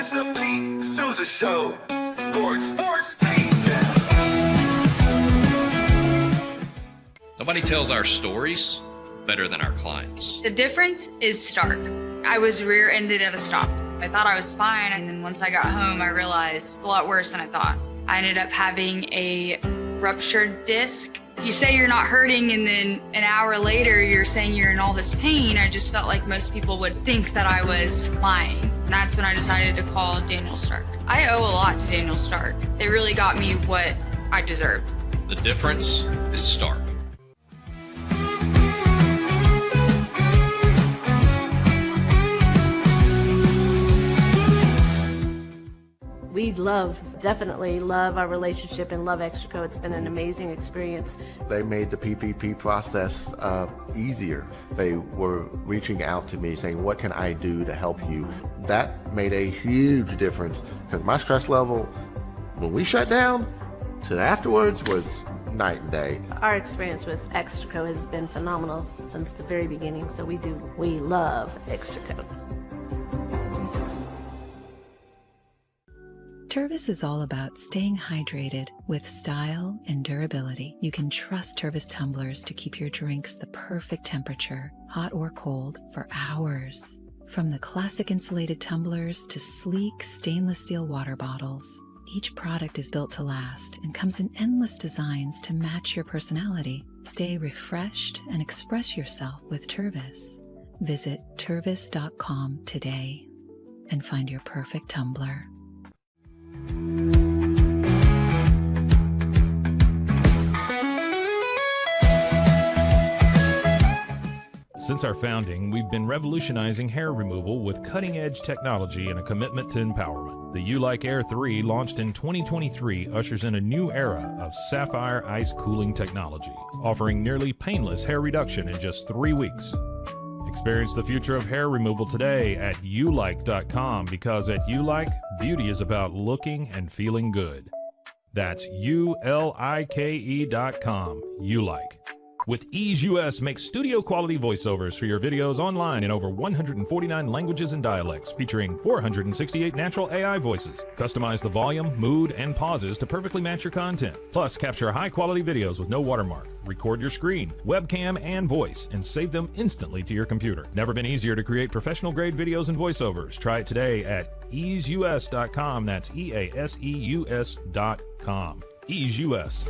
It's the Pete Sousa Show. Sports, Pete. Nobody tells our stories better than our clients. The difference is stark. I was rear-ended at a stop. I thought I was fine, and then once I got home, I realized it's a lot worse than I thought. I ended up having a ruptured disc. You say you're not hurting, and then an hour later, you're saying you're in all this pain. I just felt like most people would think that I was lying. And that's when I decided to call Daniel Stark. I owe a lot to Daniel Stark. They really got me what I deserved. The difference is stark. We definitely love our relationship and love Extraco. It's been an amazing experience. They made the PPP process easier. They were reaching out to me saying, what can I do to help you? That made a huge difference because my stress level, when we shut down, to afterwards was night and day. Our experience with Extraco has been phenomenal since the very beginning, so we love Extraco. Tervis is all about staying hydrated with style and durability. You can trust Tervis tumblers to keep your drinks the perfect temperature, hot or cold, for hours. From the classic insulated tumblers to sleek stainless steel water bottles, each product is built to last and comes in endless designs to match your personality. Stay refreshed and express yourself with Tervis. Visit tervis.com today and find your perfect tumbler. Since our founding, we've been revolutionizing hair removal with cutting-edge technology and a commitment to empowerment. The U-Like Air 3, launched in 2023, ushers in a new era of sapphire ice cooling technology, offering nearly painless hair reduction in just 3 weeks. Experience the future of hair removal today at ulike.com, because at U-Like, beauty is about looking and feeling good. That's ulike.com. U-Like. With Ease US, make studio quality voiceovers for your videos online in over 149 languages and dialects, featuring 468 natural AI voices. Customize the volume, mood, and pauses to perfectly match your content. Plus, capture high quality videos with no watermark. Record your screen, webcam, and voice, and save them instantly to your computer. Never been easier to create professional grade videos and voiceovers. Try it today at easeus.com. That's EASEUS.com. Ease US.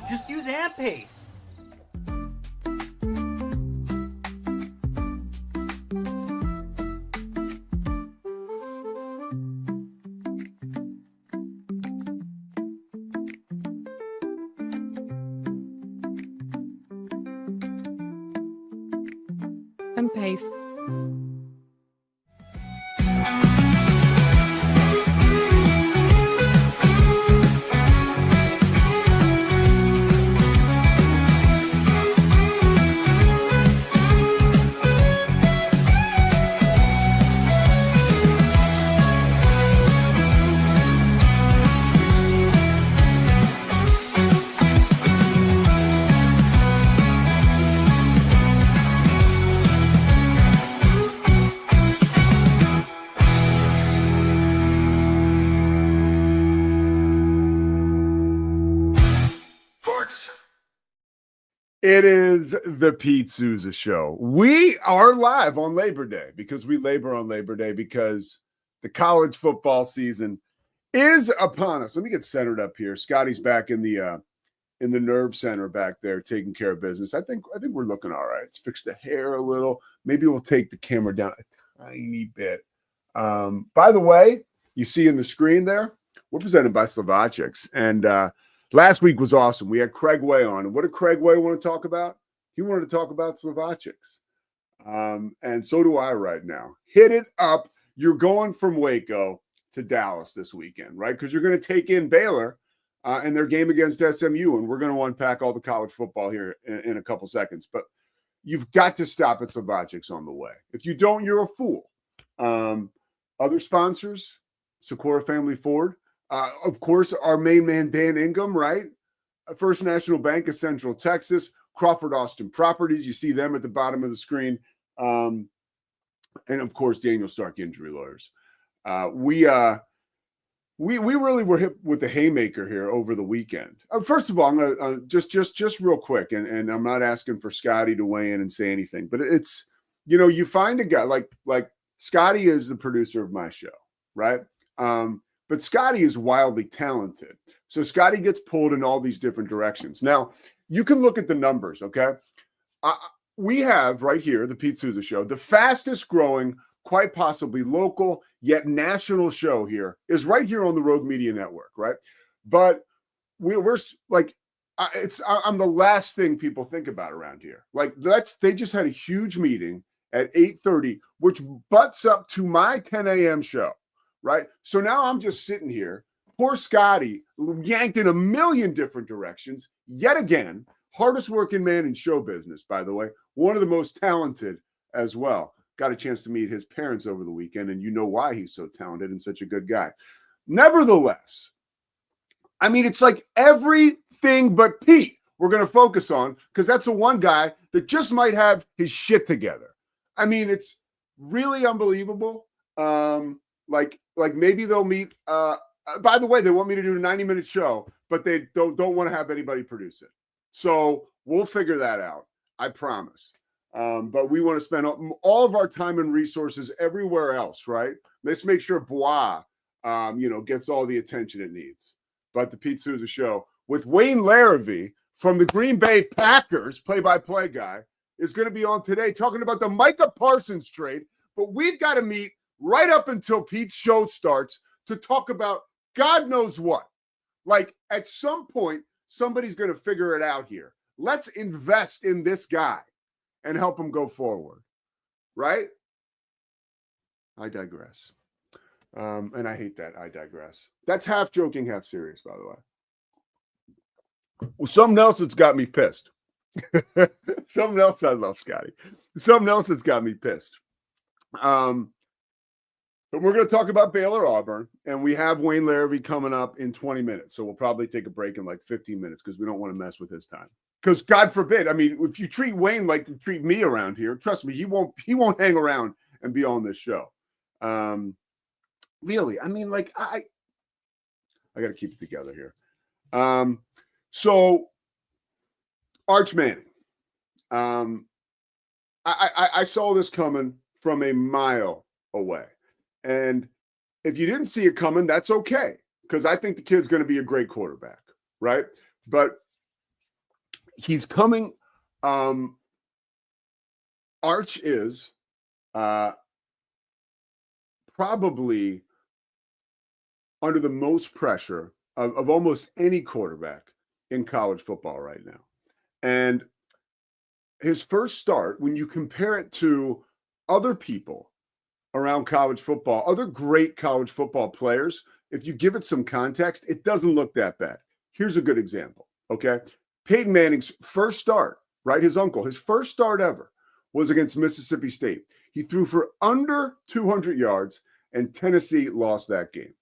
Just use AMP-Pace. AMP-Pace. It is the Pete Sousa Show. We are live on Labor Day because we labor on Labor Day because the college football season is upon us. Let me get centered up here. Scotty's back in the nerve center back there taking care of business. I think we're looking all right. Let's fix the hair a little. Maybe we'll take the camera down a tiny bit. By the way, you see in the screen there, we're presented by Slovacics. And last week was awesome. We had Craig Way on. And what did Craig Way want to talk about? He wanted to talk about Slovacics. And so do I right now. Hit it up. You're going from Waco to Dallas this weekend, right? Because you're going to take in Baylor and their game against SMU. And we're going to unpack all the college football here in a couple seconds. But you've got to stop at Slovacics on the way. If you don't, you're a fool. Other sponsors, Socorro Family Ford. Of course, our main man, Dan Ingham, right? First National Bank of Central Texas, Crawford Austin Properties. You see them at the bottom of the screen. And of course, Daniel Stark Injury Lawyers. We really were hit with the haymaker here over the weekend. First of all, I'm gonna just real quick, and I'm not asking for Scotty to weigh in and say anything, but it's, you find a guy like Scotty is the producer of my show, right? But Scotty is wildly talented. So Scotty gets pulled in all these different directions. Now, you can look at the numbers, okay? We have right here, the Pete Sousa Show, the fastest growing, quite possibly local, yet national show here is right here on the Rogue Media Network, right? But we're like, I'm the last thing people think about around here. Like, they just had a huge meeting at 8:30, which butts up to my 10 a.m. show, right? So now I'm just sitting here, poor Scotty, yanked in a million different directions, yet again, hardest working man in show business, by the way, one of the most talented as well. Got a chance to meet his parents over the weekend, and you know why he's so talented and such a good guy. Nevertheless, I mean, it's like everything but Pete we're going to focus on, because that's the one guy that just might have his shit together. I mean, it's really unbelievable. Like maybe they'll meet. By the way, they want me to do a 90-minute show, but they don't want to have anybody produce it. So we'll figure that out. I promise. But we want to spend all of our time and resources everywhere else, right? Let's make sure Bois, gets all the attention it needs. But the Pete Sousa Show with Wayne Larrivee from the Green Bay Packers, play-by-play guy, is going to be on today talking about the Micah Parsons trade. But we've got to meet right up until Pete's show starts to talk about God knows what. Like, at some point, somebody's going to figure it out here. Let's invest in this guy and help him go forward, right? I digress. And I hate that. I digress. That's half joking, half serious, by the way. Well, something else that's got me pissed. Something else I love, Scotty. Something else that's got me pissed. But we're going to talk about Baylor Auburn, and we have Wayne Larrivee coming up in 20 minutes. So we'll probably take a break in like 15 minutes because we don't want to mess with his time. Because God forbid, I mean, if you treat Wayne like you treat me around here, trust me, he won't hang around and be on this show. Really, I mean, like I got to keep it together here. So Arch Manning, I saw this coming from a mile away. And if you didn't see it coming, that's okay, because I think the kid's going to be a great quarterback, right? But he's coming. Arch is probably under the most pressure of almost any quarterback in college football right now. And his first start, when you compare it to other people around college football, other great college football players, if you give it some context, it doesn't look that bad. Here's a good example, okay? Peyton Manning's first start, right? His uncle, his first start ever was against Mississippi State. He threw for under 200 yards, and Tennessee lost that game.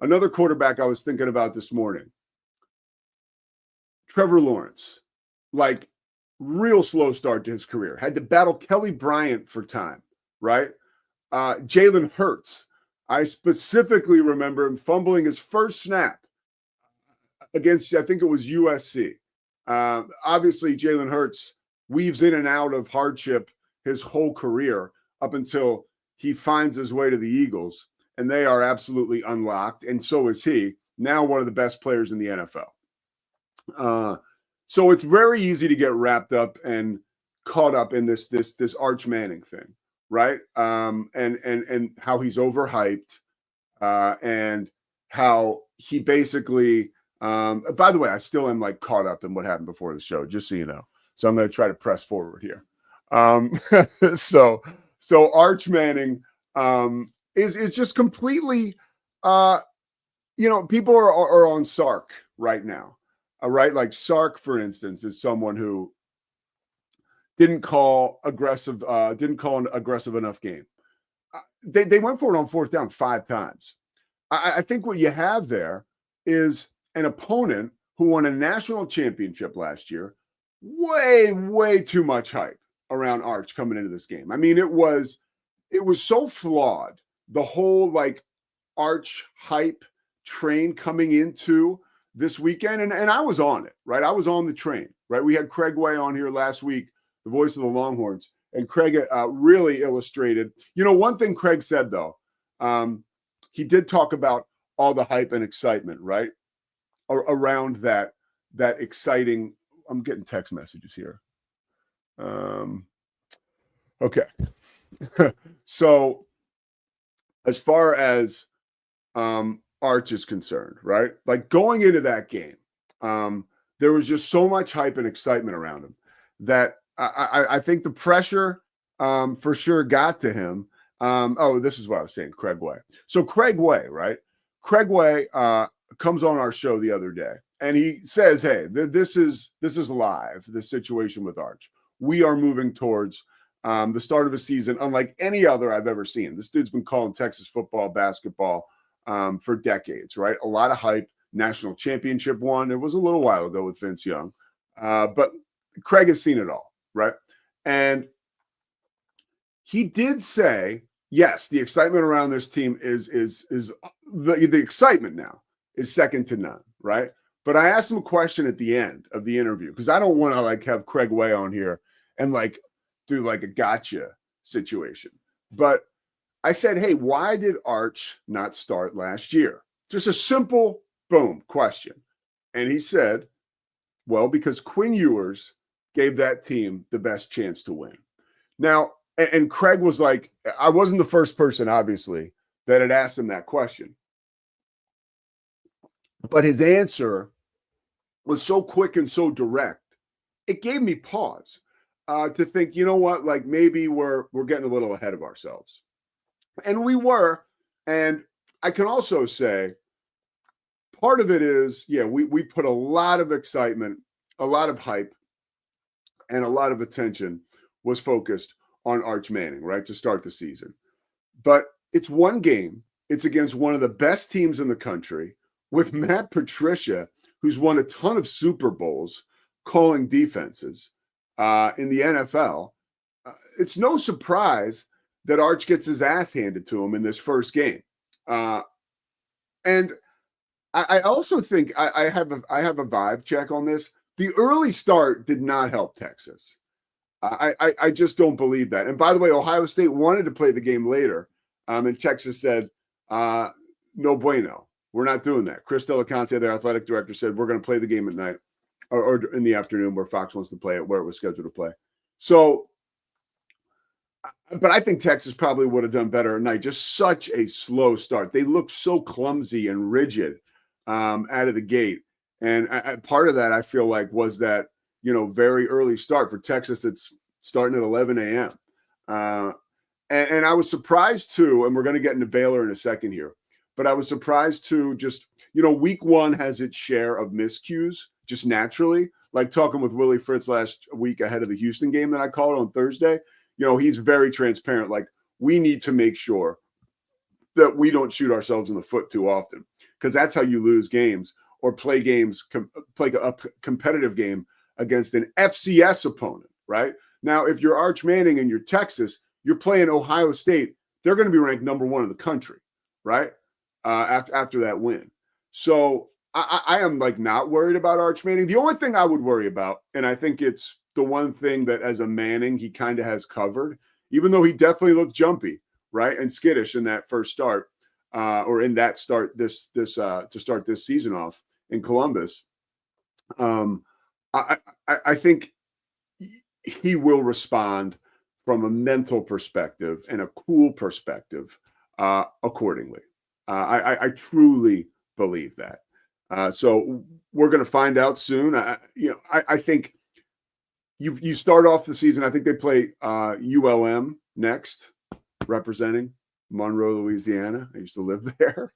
Another quarterback I was thinking about this morning, Trevor Lawrence, like real slow start to his career, had to battle Kelly Bryant for time, right? Jalen Hurts, I specifically remember him fumbling his first snap against, I think it was USC. Obviously, Jalen Hurts weaves in and out of hardship his whole career up until he finds his way to the Eagles, and they are absolutely unlocked, and so is he, now one of the best players in the NFL. So it's very easy to get wrapped up and caught up in this Arch Manning thing, right? And how he's overhyped, and how he basically, by the way, I still am like caught up in what happened before the show, just so you know. So I'm going to try to press forward here. So Arch Manning is just completely, people are on Sark right now. Right, like Sark, for instance, is someone who didn't call an aggressive enough game. They went for it on fourth down 5 times. I think what you have there is an opponent who won a national championship last year, way too much hype around Arch coming into this game. I mean, it was so flawed. The whole like Arch hype train coming into this weekend, and I was on it, right? I was on the train, right? We had Craig Way on here last week, the voice of the Longhorns, and Craig really illustrated. You know, one thing Craig said though, he did talk about all the hype and excitement, right, around that exciting. I'm getting text messages here. Okay. So as far as Arch is concerned, right? Like going into that game, there was just so much hype and excitement around him that I think the pressure for sure got to him. This is what I was saying, Craig Way. So Craig Way, right? Craig Way comes on our show the other day, and he says, "Hey, this is live. This situation with Arch. We are moving towards the start of a season unlike any other I've ever seen. This dude's been calling Texas football, basketball for decades, right? A lot of hype. National championship one. It was a little while ago with Vince Young, but Craig has seen it all, right? And he did say, yes, the excitement around this team is the excitement now is second to none, right? But I asked him a question at the end of the interview because I don't want to like have Craig Way on here and like do like a gotcha situation. But I said, hey, why did Arch not start last year? Just a simple, boom, question. And he said, well, because Quinn Ewers gave that team the best chance to win. Now, and Craig was like, I wasn't the first person, obviously, that had asked him that question. But his answer was so quick and so direct, it gave me pause to think, you know what, like maybe we're getting a little ahead of ourselves. And we were. And I can also say part of it is, yeah, we put a lot of excitement, a lot of hype, and a lot of attention was focused on Arch Manning, right, to start the season. But it's one game. It's against one of the best teams in the country with Matt Patricia, who's won a ton of Super Bowls calling defenses in the NFL. It's no surprise that Arch gets his ass handed to him in this first game. And I also think I have a vibe check on this. The early start did not help Texas. I just don't believe that. And by the way, Ohio State wanted to play the game later, and Texas said, no bueno. We're not doing that. Chris Delaconte, their athletic director, said we're going to play the game at night or in the afternoon where Fox wants to play it, where it was scheduled to play. So, but I think Texas probably would have done better at night. Just such a slow start. They looked so clumsy and rigid out of the gate. And part of that, I feel like, was that, very early start for Texas. It's starting at 11 a.m. And I was surprised too, and we're going to get into Baylor in a second here, but I was surprised too, just, week one has its share of miscues just naturally, like talking with Willie Fritz last week ahead of the Houston game that I called on Thursday. He's very transparent. Like, we need to make sure that we don't shoot ourselves in the foot too often, because that's how you lose games or play games, play a competitive game against an FCS opponent, right? Now, if you're Arch Manning and you're Texas, you're playing Ohio State, they're going to be ranked number one in the country, right? After that win. So I am like not worried about Arch Manning. The only thing I would worry about, and I think it's the one thing that as a Manning, he kind of has covered, even though he definitely looked jumpy, right? And skittish in that first start, or in that start, to start this season off in Columbus. I think he will respond from a mental perspective and a cool perspective accordingly. I truly believe that. So we're going to find out soon. I think you start off the season. I think they play ULM next, representing Monroe, Louisiana. I used to live there.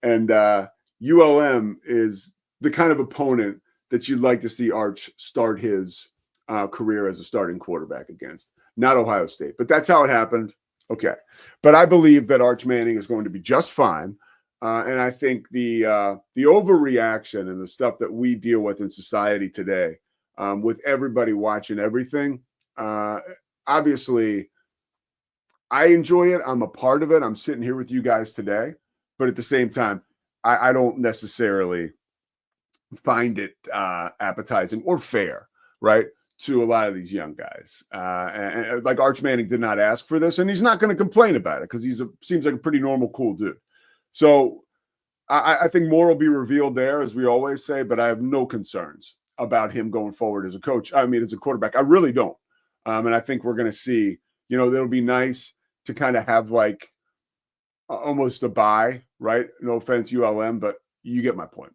And ULM is the kind of opponent that you'd like to see Arch start his career as a starting quarterback against, not Ohio State. But that's how it happened. Okay. But I believe that Arch Manning is going to be just fine. And I think the overreaction and the stuff that we deal with in society today, with everybody watching everything, obviously, I enjoy it. I'm a part of it. I'm sitting here with you guys today, but at the same time, I don't necessarily find it appetizing or fair, right, to a lot of these young guys. And like Arch Manning did not ask for this, and he's not going to complain about it because seems like a pretty normal, cool dude. So I think more will be revealed there, as we always say, but I have no concerns about him going forward as a coach. I mean, as a quarterback, I really don't. And I think we're going to see, it'll be nice to kind of have like almost a bye, right? No offense, ULM, but you get my point.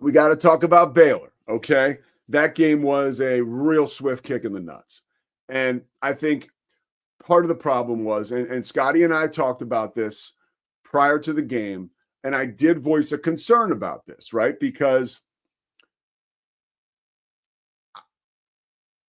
We got to talk about Baylor, okay? That game was a real swift kick in the nuts. And I think part of the problem was, and Scotty and I talked about this prior to the game, and I did voice a concern about this, right? Because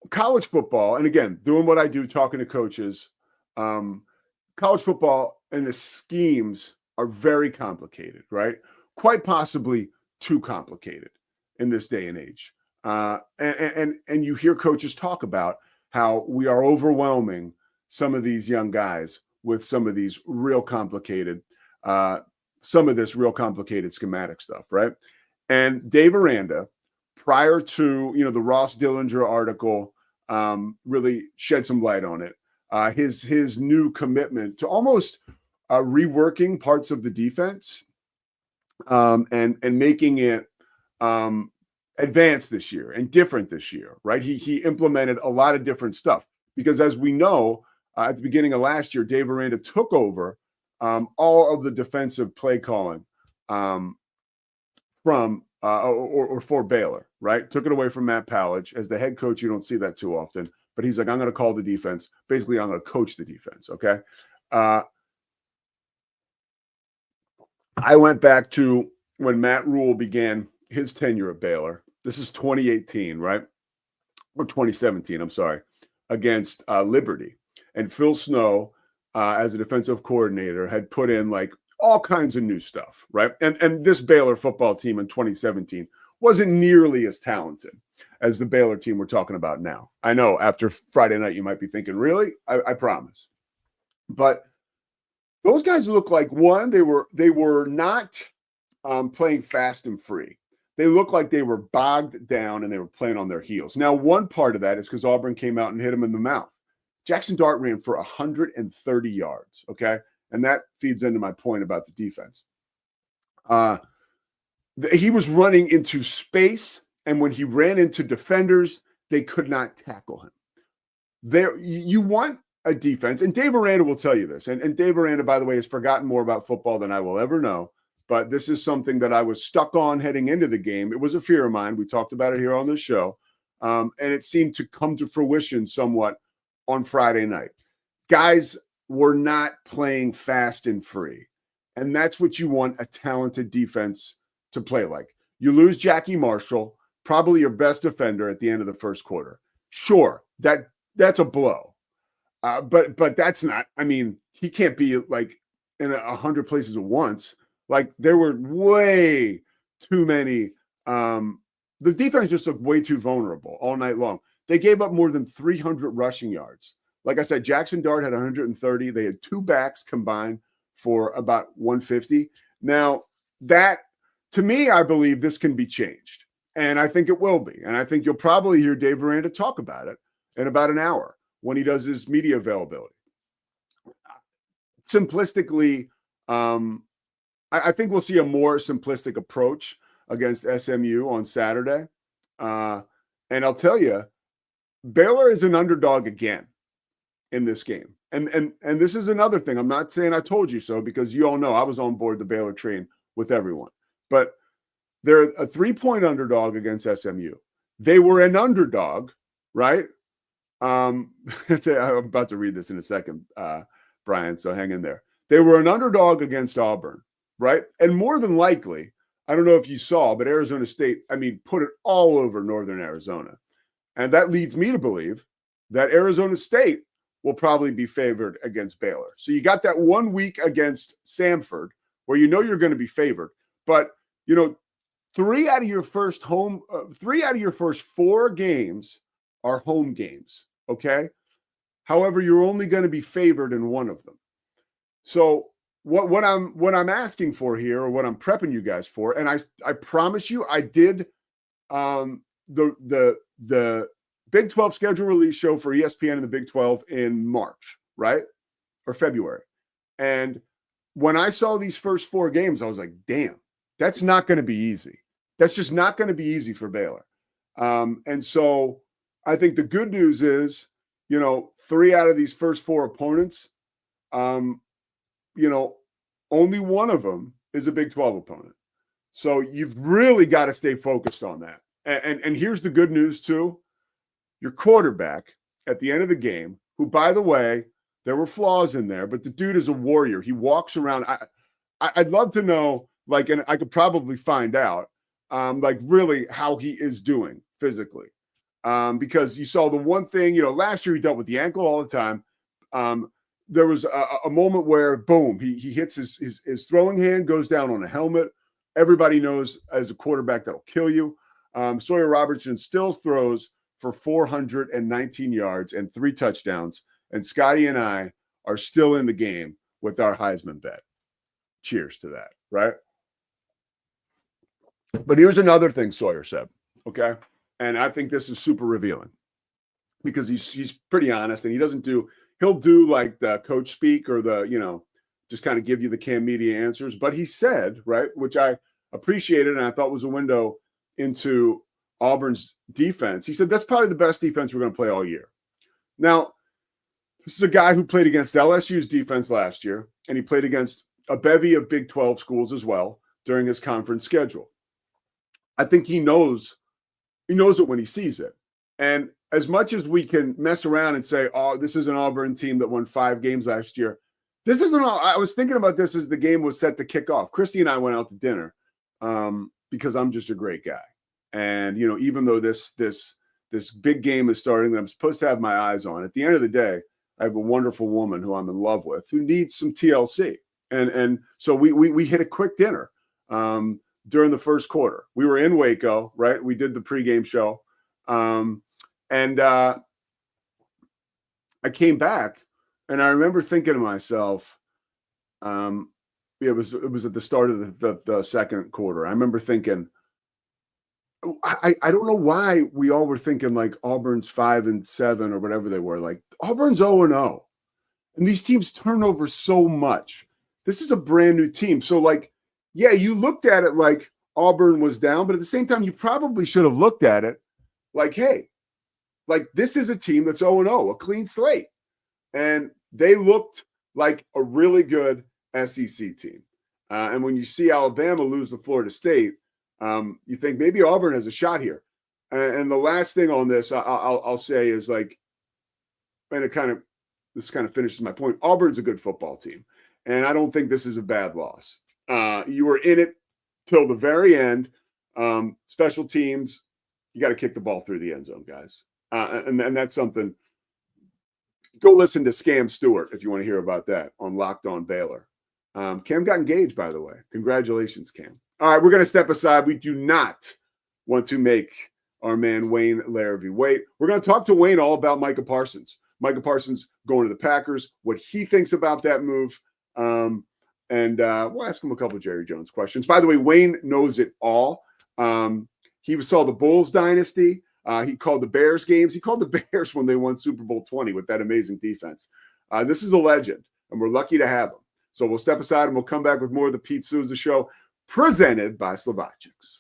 college football, and again, doing what I do, talking to coaches, college football and the schemes are very complicated, right? Quite possibly too complicated in this day and age. And you hear coaches talk about how we are overwhelming some of these young guys with some of these real complicated, schematic stuff, right? And Dave Aranda, prior to, the Ross Dillinger article, really shed some light on it. His new commitment to almost reworking parts of the defense, and making it advanced this year and different this year, right? He implemented a lot of different stuff because, as we know, at the beginning of last year, Dave Aranda took over all of the defensive play calling from or for Baylor, right? Took it away from Matt Pallage. As the head coach, you don't see that too often, but he's like, I'm going to call the defense. Basically, I'm going to coach the defense, okay? I went back to when Matt Rule began his tenure at Baylor. This is 2018, right? Or 2017, I'm sorry, against Liberty. And Phil Snow, as a defensive coordinator, had put in like all kinds of new stuff, right? And this Baylor football team in 2017 wasn't nearly as talented as the Baylor team we're talking about now. I know after Friday night, you might be thinking, really? I promise. But those guys look like, one, they were not playing fast and free. They looked like they were bogged down and they were playing on their heels. Now, one part of that is because Auburn came out and hit him in the mouth. Jackson Dart ran for 130 yards, okay? And that feeds into my point about the defense. He was running into space, and when he ran into defenders, they could not tackle him. You want a defense, and Dave Aranda will tell you this, and Dave Aranda, by the way, has forgotten more about football than I will ever know, but this is something that I was stuck on heading into the game. It was a fear of mine. We talked about it here on this show, and it seemed to come to fruition somewhat on Friday night. Guys were not playing fast and free, and that's what you want a talented defense to play like. You lose Jackie Marshall, probably your best defender at the end of the first quarter. Sure, that's a blow. But that's not, I mean, he can't be like in 100 places at once. Like there were way too many. The defense just looked way too vulnerable all night long. They gave up more than 300 rushing yards. Like I said, Jackson Dart had 130. They had two backs combined for about 150. Now that, to me, I believe this can be changed. And I think it will be. And I think you'll probably hear Dave Aranda talk about it in about an hour when he does his media availability. Simplistically, I think we'll see a more simplistic approach against SMU on Saturday. And I'll tell you, Baylor is an underdog again in this game. And this is another thing. I'm not saying I told you so, because you all know I was on board the Baylor train with everyone. But they're a 3-point underdog against SMU. They were an underdog, right? I'm about to read this in a second, Brian, so hang in there. They were an underdog against Auburn, right? And more than likely, I don't know if you saw, but Arizona State, put it all over Northern Arizona. And that leads me to believe that Arizona State will probably be favored against Baylor. So you got that 1 week against Samford where you know you're going to be favored. But, you know, three out of your first 4 games are home games, okay? However, you're only going to be favored in one of them. So what I'm asking for here, or what I'm prepping you guys for, and I promise you, I did the Big 12 schedule release show for ESPN and the Big 12 in March, right? Or February. And when I saw these first 4 games, I was like, damn, that's not going to be easy. That's just not going to be easy for Baylor. And so I think the good news is, you know, 3 out of these first 4 opponents, you know, only one of them is a Big 12 opponent. So you've really got to stay focused on that. And here's the good news too. Your quarterback at the end of the game, who, by the way, there were flaws in there, but the dude is a warrior. He walks around. I'd love to know, like, and I could probably find out, like, really how he is doing physically. Because you saw the one thing, you know, last year he dealt with the ankle all the time. There was a moment where, boom, he hits his throwing hand, goes down on a helmet. Everybody knows as a quarterback that'll kill you. Sawyer Robertson still throws for 419 yards and 3 touchdowns. And Scotty and I are still in the game with our Heisman bet. Cheers to that, right? But here's another thing Sawyer said, okay? And I think this is super revealing because he's pretty honest, and he'll do like the coach speak or the, you know, just kind of give you the Cam Media answers. But he said, right, which I appreciated and I thought was a window into Auburn's defense. He said, that's probably the best defense we're going to play all year. Now, this is a guy who played against LSU's defense last year, and he played against a bevy of Big 12 schools as well during his conference schedule. I think he knows it when he sees it. And as much as we can mess around and say, oh, this is an Auburn team that won 5 games last year, this isn't all. I was thinking about this as the game was set to kick off. Christy and I went out to dinner because I'm just a great guy. And, you know, even though this big game is starting that I'm supposed to have my eyes on, at the end of the day, I have a wonderful woman who I'm in love with who needs some TLC. And so we hit a quick dinner during the first quarter. We were in Waco, right? We did the pregame show. And I came back and I remember thinking to myself, it was at the start of the second quarter. I remember thinking, I don't know why we all were thinking like Auburn's 5-7 or whatever they were. Like Auburn's 0-0, and these teams turn over so much. This is a brand new team. So like, yeah, you looked at it like Auburn was down, but at the same time, you probably should have looked at it like, hey, like this is a team that's 0-0, a clean slate. And they looked like a really good SEC team. And when you see Alabama lose to Florida State, you think maybe Auburn has a shot here. And the last thing on this I'll say is like, and this kind of finishes my point. Auburn's a good football team. And I don't think this is a bad loss. You were in it till the very end. Special teams, you got to kick the ball through the end zone, guys. And that's something. Go listen to Scam Stewart if you want to hear about that on Locked On Baylor. Cam got engaged, by the way. Congratulations, Cam. All right, we're going to step aside. We do not want to make our man Wayne Larrivee wait. We're going to talk to Wayne all about Micah Parsons. Micah Parsons going to the Packers, what he thinks about that move. And we'll ask him a couple of Jerry Jones questions. By the way, Wayne knows it all. He saw the Bulls dynasty. He called the Bears games. He called the Bears when they won Super Bowl 20 with that amazing defense. This is a legend, and we're lucky to have him. So we'll step aside, and we'll come back with more of the Pete Sousa Show, presented by Slovakics.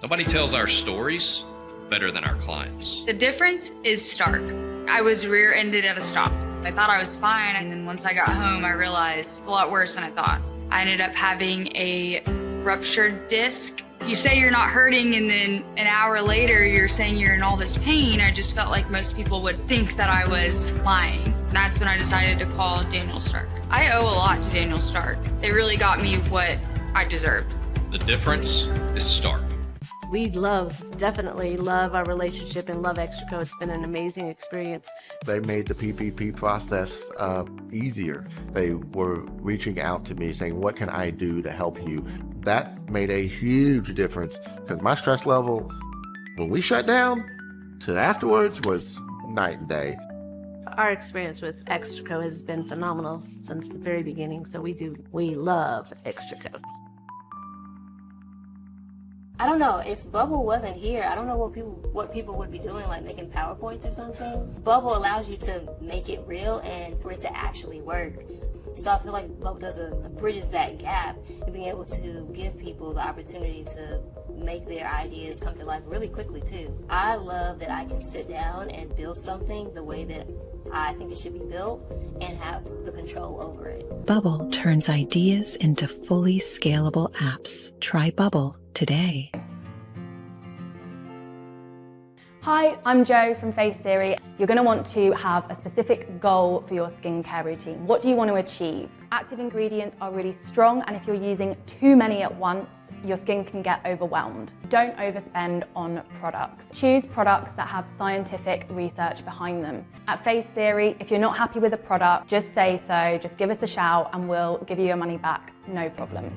Nobody tells our stories better than our clients. The difference is stark. I was rear-ended at a stop. I thought I was fine, and then once I got home, I realized it's a lot worse than I thought. I ended up having a ruptured disc. You say you're not hurting, and then an hour later, you're saying you're in all this pain. I just felt like most people would think that I was lying. That's when I decided to call Daniel Stark. I owe a lot to Daniel Stark. They really got me what I deserved. The difference is stark. We definitely love our relationship and love Extraco. It's been an amazing experience. They made the PPP process easier. They were reaching out to me saying, what can I do to help you? That made a huge difference because my stress level, when we shut down to afterwards, was night and day. Our experience with Extraco has been phenomenal since the very beginning, so we love Extraco. I don't know, if Bubble wasn't here, I don't know what people would be doing, like making PowerPoints or something. Bubble allows you to make it real and for it to actually work. So I feel like Bubble bridges that gap and being able to give people the opportunity to make their ideas come to life really quickly too. I love that I can sit down and build something the way that I think it should be built and have the control over it. Bubble turns ideas into fully scalable apps. Try Bubble today. Hi, I'm Jo from Face Theory. You're going to want to have a specific goal for your skincare routine. What do you want to achieve? Active ingredients are really strong, and if you're using too many at once, your skin can get overwhelmed. Don't overspend on products. Choose products that have scientific research behind them. At Face Theory, if you're not happy with a product, just say so, just give us a shout and we'll give you your money back, no problem.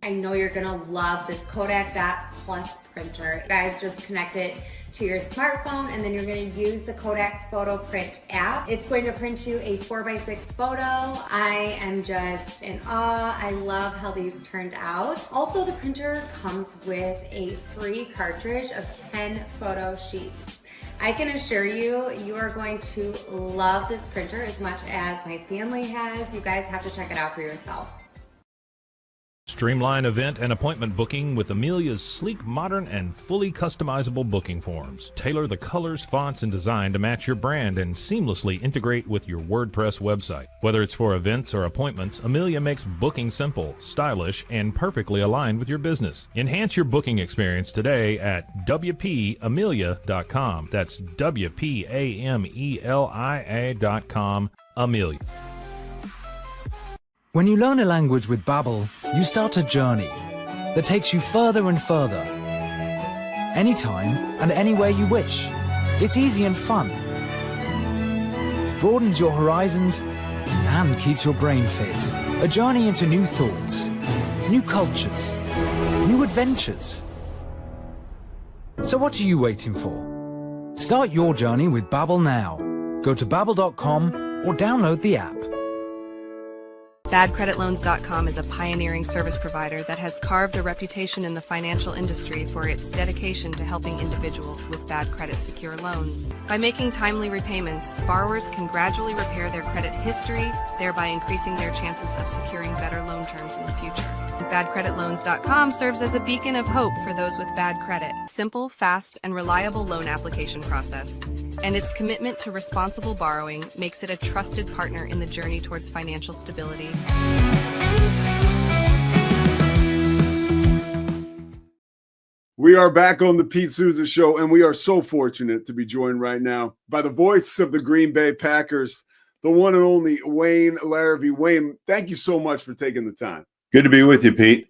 I know you're gonna love this Kodak Dot Plus printer. You guys just connect it to your smartphone and then you're gonna use the Kodak Photo Print app. It's going to print you a 4x6 photo. I am just in awe. I love how these turned out. Also, the printer comes with a free cartridge of 10 photo sheets. I can assure you, you are going to love this printer as much as my family has. You guys have to check it out for yourself. Streamline event and appointment booking with Amelia's sleek, modern, and fully customizable booking forms. Tailor the colors, fonts, and design to match your brand and seamlessly integrate with your WordPress website. Whether it's for events or appointments, Amelia makes booking simple, stylish, and perfectly aligned with your business. Enhance your booking experience today at WPAmelia.com. That's WPAMELIA.com. Amelia. When you learn a language with Babbel, you start a journey that takes you further and further. Anytime and anywhere you wish. It's easy and fun. Broadens your horizons and keeps your brain fit. A journey into new thoughts, new cultures, new adventures. So what are you waiting for? Start your journey with Babbel now. Go to babbel.com or download the app. BadCreditLoans.com is a pioneering service provider that has carved a reputation in the financial industry for its dedication to helping individuals with bad credit secure loans. By making timely repayments, borrowers can gradually repair their credit history, thereby increasing their chances of securing better loan terms in the future. BadCreditLoans.com serves as a beacon of hope for those with bad credit. Simple, fast, and reliable loan application process. And its commitment to responsible borrowing makes it a trusted partner in the journey towards financial stability. We are back on the Pete Sousa Show, and we are so fortunate to be joined right now by the voice of the Green Bay Packers, the one and only Wayne Larrivee. Wayne, thank you so much for taking the time. Good to be with you, Pete.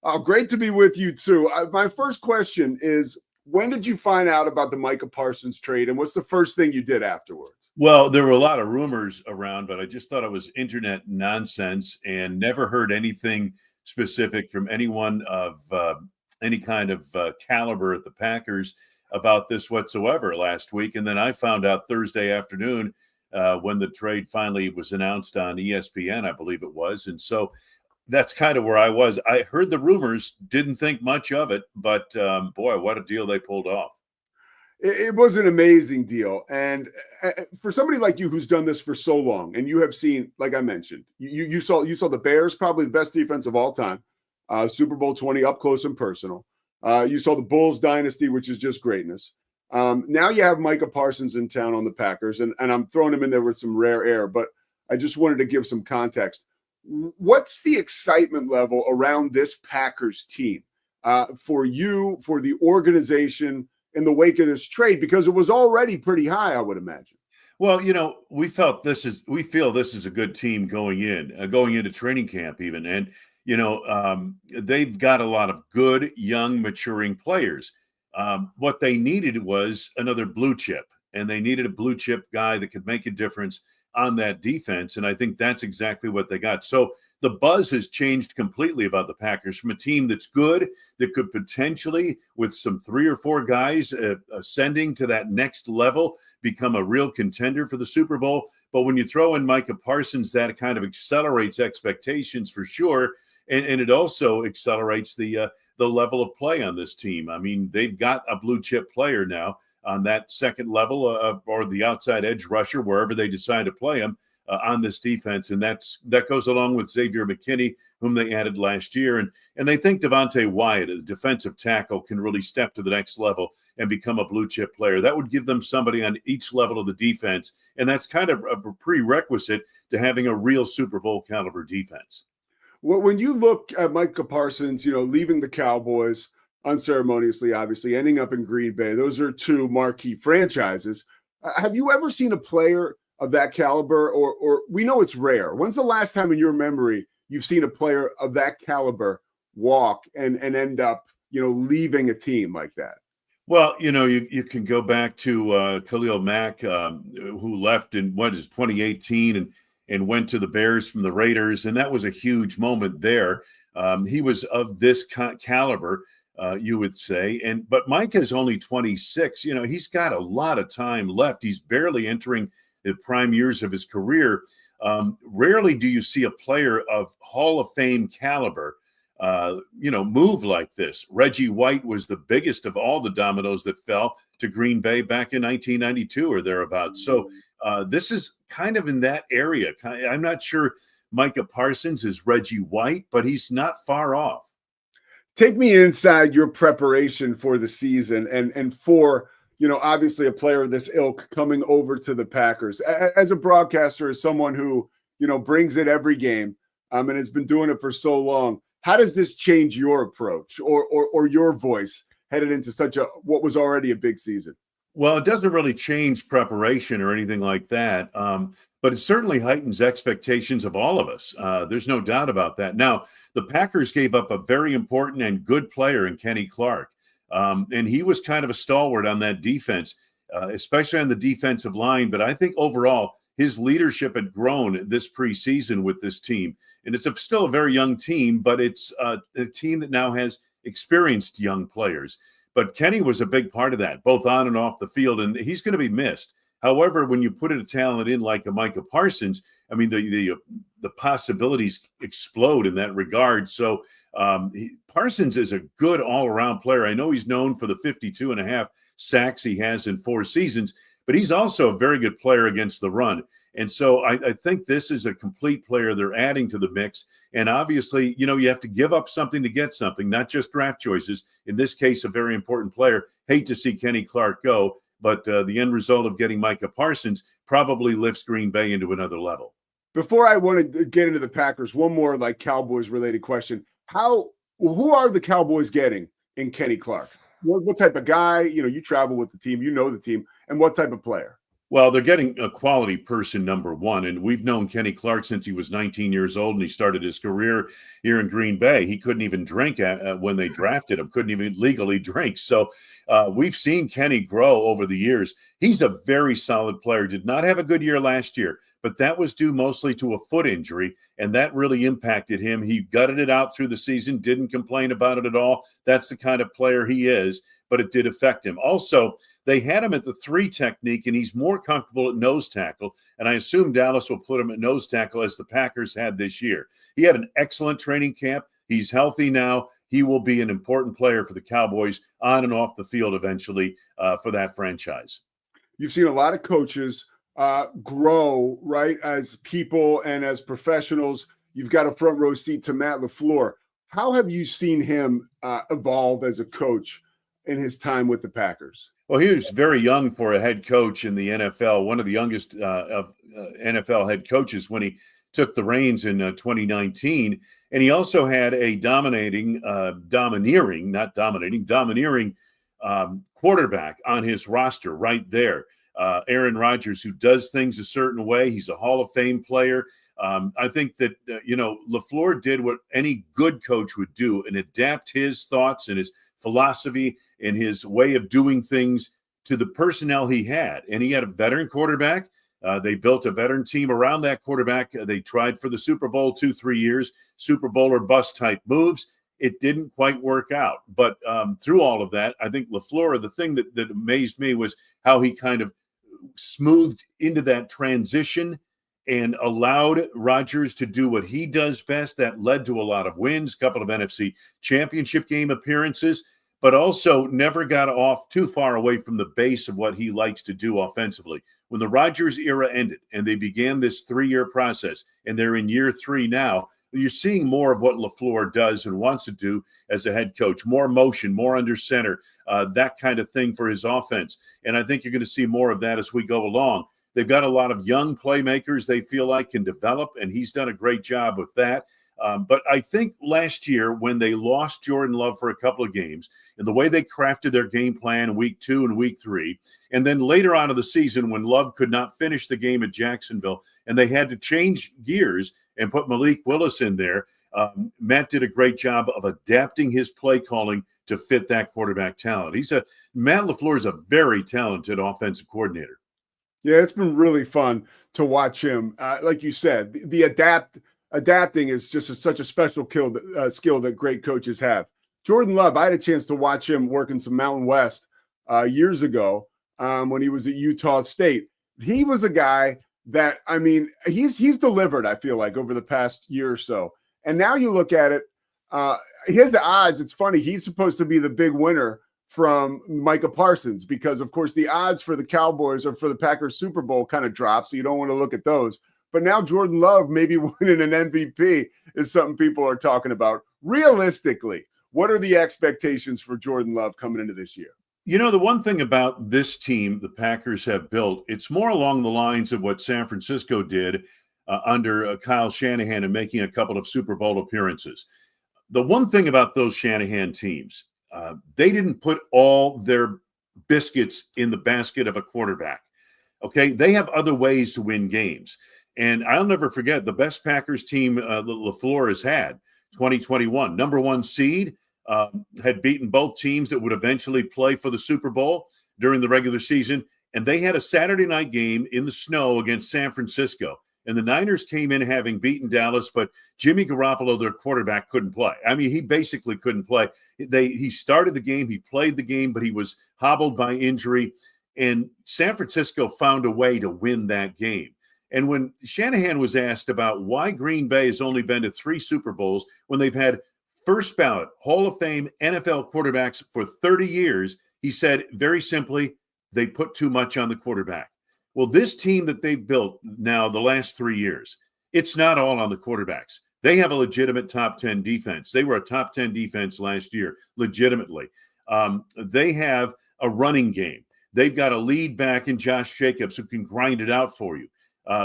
Oh, great to be with you, too. My first question is, when did you find out about the Micah Parsons trade, and what's the first thing you did afterwards? Well, there were a lot of rumors around, but I just thought it was internet nonsense and never heard anything specific from anyone of any kind of caliber at the Packers about this whatsoever last week. And then I found out Thursday afternoon when the trade finally was announced on ESPN, I believe it was. And so that's kind of where I was. I heard the rumors, didn't think much of it, but boy, what a deal they pulled off. It was an amazing deal. And for somebody like you who's done this for so long, and you have seen, like I mentioned, you saw the Bears, probably the best defense of all time, Super Bowl 20 up close and personal. You saw the Bulls dynasty, which is just greatness. Now you have Micah Parsons in town on the Packers, and I'm throwing him in there with some rare air, but I just wanted to give some context. What's the excitement level around this Packers team for you, for the organization in the wake of this trade? Because it was already pretty high, I would imagine. Well, we feel this is a good team going into training camp even. And, they've got a lot of good, young, maturing players. What they needed was another blue chip, and they needed a blue chip guy that could make a difference on that defense. And I think that's exactly what they got. So the buzz has changed completely about the Packers from a team that's good, that could potentially, with some 3 or 4 guys ascending to that next level, become a real contender for the Super Bowl. But when you throw in Micah Parsons, that kind of accelerates expectations for sure. And it also accelerates the level of play on this team. I mean, they've got a blue chip player now on that second level or the outside edge rusher, wherever they decide to play him on this defense. And that goes along with Xavier McKinney, whom they added last year. And they think Devontae Wyatt, a defensive tackle, can really step to the next level and become a blue chip player. That would give them somebody on each level of the defense. And that's kind of a prerequisite to having a real Super Bowl caliber defense. Well, when you look at Micah Parsons, leaving the Cowboys unceremoniously, obviously, ending up in Green Bay, those are 2 marquee franchises. Have you ever seen a player of that caliber, or we know it's rare? When's the last time in your memory you've seen a player of that caliber walk and end up, leaving a team like that? Well, you can go back to Khalil Mack, who left in 2018 and went to the Bears from the Raiders, and that was a huge moment there. He was of this caliber, you would say, but Mike is only 26. He's got a lot of time left. He's barely entering the prime years of his career. Rarely do you see a player of Hall of Fame caliber, move like this. Reggie White was the biggest of all the dominoes that fell to Green Bay back in 1992 or thereabouts. So this is kind of in that area. I'm not sure Micah Parsons is Reggie White, but he's not far off. Take me inside your preparation for the season and for, obviously a player of this ilk coming over to the Packers. As a broadcaster, as someone who, brings it every game and has been doing it for so long, how does this change your approach or your voice headed into what was already a big season? Well, it doesn't really change preparation or anything like that, but it certainly heightens expectations of all of us. There's no doubt about that. Now, the Packers gave up a very important and good player in Kenny Clark, and he was kind of a stalwart on that defense, especially on the defensive line. But I think overall, his leadership had grown this preseason with this team. And it's still a very young team, but it's a team that now has experienced young players. But Kenny was a big part of that, both on and off the field, and he's going to be missed. However, when you put a talent in like a Micah Parsons, I mean, the possibilities explode in that regard. So Parsons is a good all-around player. I know he's known for the 52.5 sacks he has in 4 seasons, but he's also a very good player against the run. And so I think this is a complete player they're adding to the mix. And obviously, you have to give up something to get something, not just draft choices. In this case, a very important player. Hate to see Kenny Clark go, but the end result of getting Micah Parsons probably lifts Green Bay into another level. Before I want to get into the Packers, one more Cowboys related question. Who are the Cowboys getting in Kenny Clark? What type of guy? You travel with the team, the team, and what type of player? Well, they're getting a quality person, number one. And we've known Kenny Clark since he was 19 years old, and he started his career here in Green Bay. He couldn't even drink when they drafted him, couldn't even legally drink. So we've seen Kenny grow over the years. He's a very solid player. Did not have a good year last year, but that was due mostly to a foot injury, and that really impacted him. He gutted it out through the season, didn't complain about it at all. That's the kind of player he is, but it did affect him. Also, they had him at the 3 technique, and he's more comfortable at nose tackle, and I assume Dallas will put him at nose tackle as the Packers had this year. He had an excellent training camp. He's healthy now. He will be an important player for the Cowboys on and off the field eventually for that franchise. You've seen a lot of coaches grow, right, as people and as professionals. You've got a front row seat to Matt LaFleur. How have you seen him evolve as a coach in his time with the Packers? Well, he was very young for a head coach in the NFL, one of the youngest of NFL head coaches when he took the reins in 2019. And he also had a domineering quarterback on his roster right there. Aaron Rodgers, who does things a certain way. He's a Hall of Fame player. I think that, LaFleur did what any good coach would do and adapt his thoughts and his philosophy and his way of doing things to the personnel he had. And he had a veteran quarterback. They built a veteran team around that quarterback. They tried for the Super Bowl 2-3 years, Super Bowl or bust type moves. It didn't quite work out. But through all of that, I think LaFleur, the thing that amazed me was how he kind of smoothed into that transition and allowed Rodgers to do what he does best. That led to a lot of wins, a couple of NFC championship game appearances, but also never got off too far away from the base of what he likes to do offensively. When the Rodgers era ended and they began this 3-year process, and they're in year 3 now, you're seeing more of what LaFleur does and wants to do as a head coach, more motion, more under center, that kind of thing for his offense. And I think you're going to see more of that as we go along. They've got a lot of young playmakers they feel like can develop, and he's done a great job with that. But I think last year when they lost Jordan Love for a couple of games and the way they crafted their game plan in week 2 and week 3, and then later on in the season when Love could not finish the game at Jacksonville and they had to change gears and put Malik Willis in there, Matt did a great job of adapting his play calling to fit that quarterback talent. Matt LaFleur is a very talented offensive coordinator. Yeah, it's been really fun to watch him. Like you said, the adapting is just such a special skill that great coaches have. Jordan Love, I had a chance to watch him work in some Mountain West years ago when he was at Utah State. He was a guy that, I mean, he's delivered, I feel like, over the past year or so. And now you look at it, his odds, it's funny, he's supposed to be the big winner from Micah Parsons because, of course, the odds for the Cowboys or for the Packers Super Bowl kind of drop, so you don't want to look at those. But now Jordan Love maybe winning an MVP is something people are talking about. Realistically, what are the expectations for Jordan Love coming into this year? You know, the one thing about this team the Packers have built, it's more along the lines of what San Francisco did under Kyle Shanahan and making a couple of Super Bowl appearances. The one thing about those Shanahan teams, they didn't put all their biscuits in the basket of a quarterback. Okay, they have other ways to win games. And I'll never forget the best Packers team LaFleur has had, 2021, number 1 seed, had beaten both teams that would eventually play for the Super Bowl during the regular season. And they had a Saturday night game in the snow against San Francisco. And the Niners came in having beaten Dallas, but Jimmy Garoppolo, their quarterback, couldn't play. I mean, he basically couldn't play. He started the game, he played the game, but he was hobbled by injury. And San Francisco found a way to win that game. And when Shanahan was asked about why Green Bay has only been to 3 Super Bowls when they've had first ballot Hall of Fame NFL quarterbacks for 30 years, he said very simply, they put too much on the quarterback. Well, this team that they've built now the last 3 years, it's not all on the quarterbacks. They have a legitimate top 10 defense. They were a top 10 defense last year, legitimately. They have a running game. They've got a lead back in Josh Jacobs who can grind it out for you.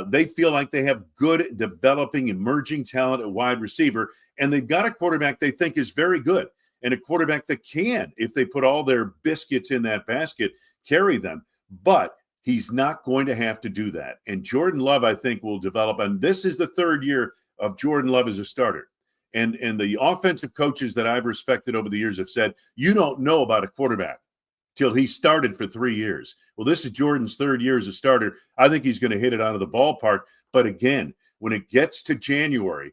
They feel like they have good, developing, emerging talent at wide receiver, and they've got a quarterback they think is very good and a quarterback that can, if they put all their biscuits in that basket, carry them. But he's not going to have to do that. And Jordan Love, I think, will develop. And this is the 3rd year of Jordan Love as a starter. And the offensive coaches that I've respected over the years have said, you don't know about a quarterback till he started for 3 years. Well, this is Jordan's 3rd year as a starter. I think he's going to hit it out of the ballpark. But again, when it gets to January,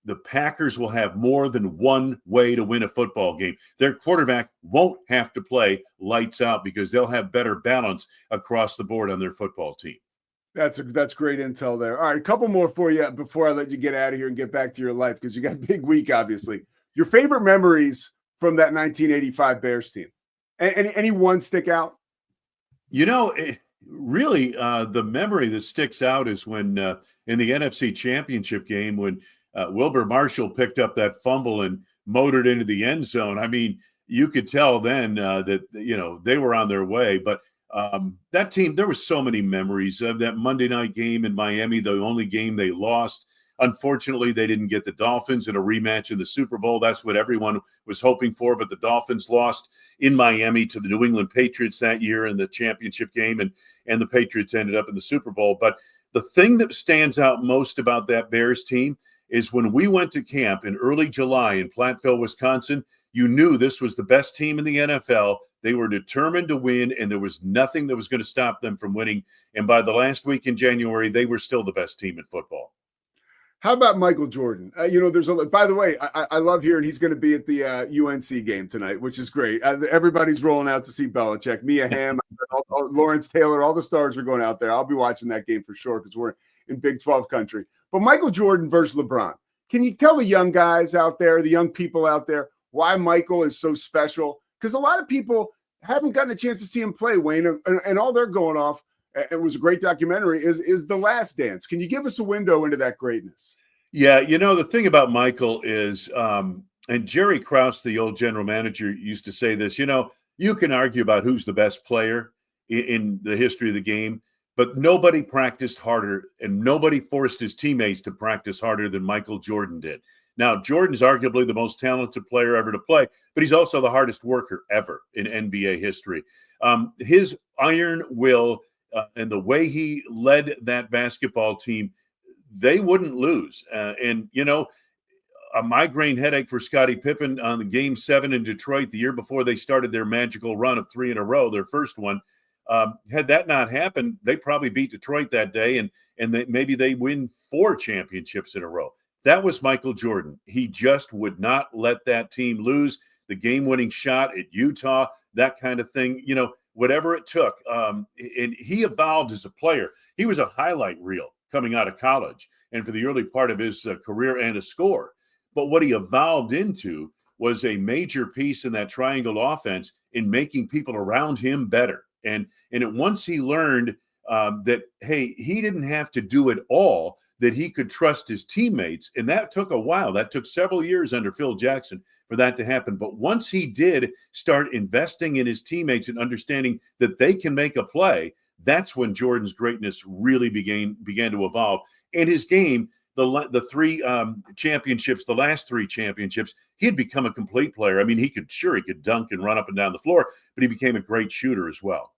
the Packers will have more than one way to win a football game. Their quarterback won't have to play lights out because they'll have better balance across the board on their football team. That's great intel there. All right, a couple more for you before I let you get out of here and get back to your life because you got a big week, obviously. Your favorite memories from that 1985 Bears team? Any one stick out? You know, really, the memory that sticks out is when in the NFC Championship game when Wilbur Marshall picked up that fumble and motored into the end zone. I mean, you could tell then that, you know, they were on their way. But that team, there were so many memories of that Monday night game in Miami, the only game they lost. Unfortunately, they didn't get the Dolphins in a rematch in the Super Bowl. That's what everyone was hoping for, but the Dolphins lost in Miami to the New England Patriots that year in the championship game, and the Patriots ended up in the Super Bowl. But the thing that stands out most about that Bears team is when we went to camp in early July in Platteville, Wisconsin, you knew this was the best team in the NFL. They were determined to win, and there was nothing that was going to stop them from winning. And by the last week in January, they were still the best team in football. How about Michael Jordan? There's by the way, I love hearing he's going to be at the UNC game tonight, which is great. Everybody's rolling out to see Belichick. Mia Hamm, Lawrence Taylor, all the stars are going out there. I'll be watching that game for sure because we're in Big 12 country. But Michael Jordan versus LeBron. Can you tell the young guys out there, the young people out there, why Michael is so special? Because a lot of people haven't gotten a chance to see him play, Wayne, and all they're going off. It was a great documentary, is The Last Dance. Can you give us a window into that greatness? Yeah, the thing about Michael is, and Jerry Krause, the old general manager, used to say this, you can argue about who's the best player in the history of the game, but nobody practiced harder and nobody forced his teammates to practice harder than Michael Jordan did. Now, Jordan's arguably the most talented player ever to play, but he's also the hardest worker ever in NBA history. His iron will and the way he led that basketball team, they wouldn't lose. A migraine headache for Scottie Pippen on the Game 7 in Detroit the year before they started their magical run of 3 in a row, their first one. Had that not happened, they probably beat Detroit that day, and maybe they win 4 championships in a row. That was Michael Jordan. He just would not let that team lose. The game-winning shot at Utah, that kind of thing, whatever it took. And he evolved as a player. He was a highlight reel coming out of college and for the early part of his career and a scorer. But what he evolved into was a major piece in that triangle offense in making people around him better. And once he learned that, hey, he didn't have to do it all, that he could trust his teammates. And that took a while. That took several years under Phil Jackson for that to happen. But once he did start investing in his teammates and understanding that they can make a play, that's when Jordan's greatness really began to evolve. And his game, the 3 championships, the last 3 championships, he had become a complete player. I mean, he could dunk and run up and down the floor, but he became a great shooter as well.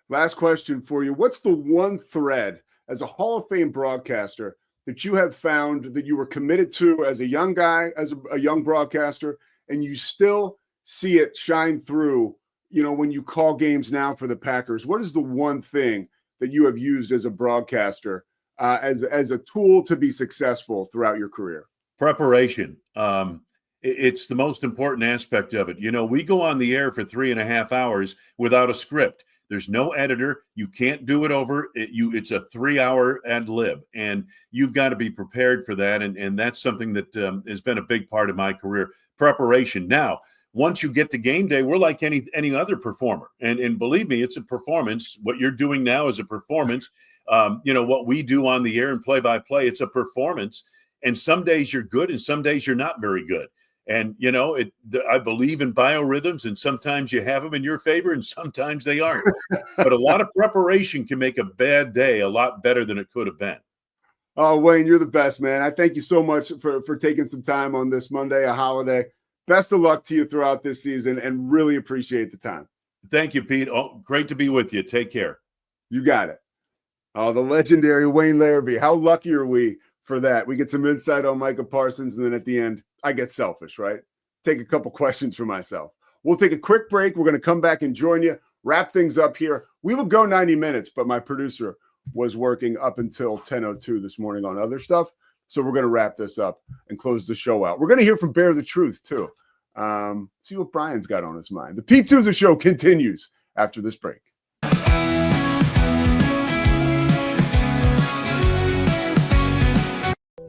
Last question for you. What's the one thread as a Hall of Fame broadcaster that you have found that you were committed to as a young guy, as a young broadcaster, and you still see it shine through, when you call games now for the Packers? What is the one thing that you have used as a broadcaster as a tool to be successful throughout your career? Preparation. It's the most important aspect of it. We go on the air for 3.5 hours without a script. There's no editor. You can't do it over. It's a 3-hour ad lib, and you've got to be prepared for that. And that's something that has been a big part of my career, preparation. Now, once you get to game day, we're like any other performer. And believe me, it's a performance. What you're doing now is a performance. What we do on the air and play-by-play, it's a performance. And some days you're good and some days you're not very good. And, I believe in biorhythms, and sometimes you have them in your favor and sometimes they aren't. But a lot of preparation can make a bad day a lot better than it could have been. Oh, Wayne, you're the best, man. I thank you so much for taking some time on this Monday, a holiday. Best of luck to you throughout this season, and really appreciate the time. Thank you, Pete. Oh, great to be with you. Take care. You got it. Oh, the legendary Wayne Larrivee. How lucky are we for that? We get some insight on Micah Parsons, and then at the end, I get selfish, right? Take a couple questions for myself. We'll take a quick break. We're going to come back and join you, wrap things up here. We will go 90 minutes, but my producer was working up until 10:02 this morning on other stuff. So we're going to wrap this up and close the show out. We're going to hear from Bear the Truth, too. See what Brian's got on his mind. The Pete Sousa Show continues after this break.